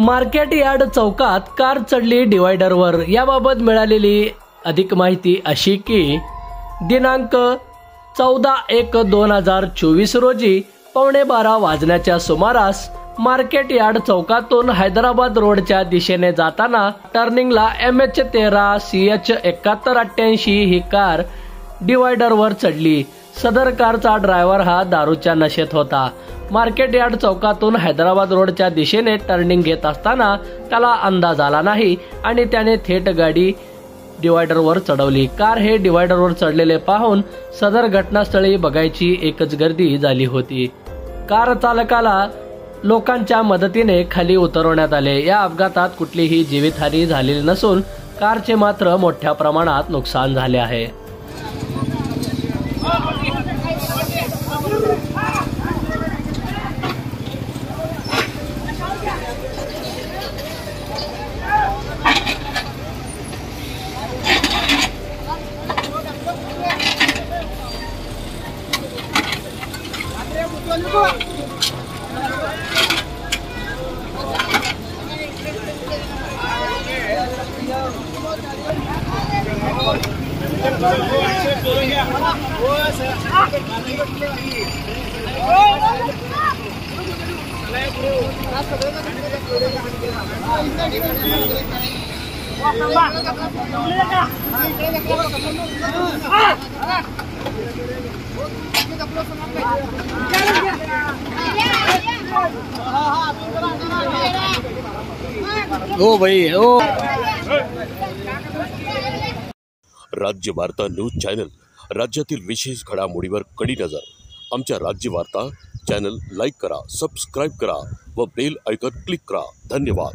Market yard चौकात car चढली डिवायडरवर। याबाबत मिळालेली अधिक माहिती अशी की दिनांक 14/1/2024 रोजी 11:15 वाजण्याच्या सुमारास मार्केट यार्ड चौकातून हैदराबाद रोडच्या दिशेने जाताना टर्निंगला MH13 CH 7188 ही कार डिवायडरवर चढली। सदर कारचा ड्रायव्हर हा दारूच्या नशेत होता। मार्केट यार्ड चौकातून हैदराबाद रोडच्या दिशेने टर्निंग घेत असताना त्याला अंदाज आला नाही आणि त्याने थेट गाडी डिवायडरवर चढवली। कार हे डिवायडरवर चढलेले पाहून सदर घटनास्थळी बघायची एकच गर्दी झाली होती। कार चालकाला लोकांच्या मदतीने खाली उतरवण्यात आले। या अपघातात कुठलीही जीवितहानी झालेली नसून कारचे मात्र मोठ्या प्रमाणात नुकसान झाले आहे। ओ भाई ओ राज्य वार्ता न्यूज चॅनल, राज्यातील विशेष घडामोडीवर कडी नजर। आमच्या राज्य वार्ता चॅनल लाईक करा, सबस्क्राईब करा व बेल आयकॉन क्लिक करा। धन्यवाद।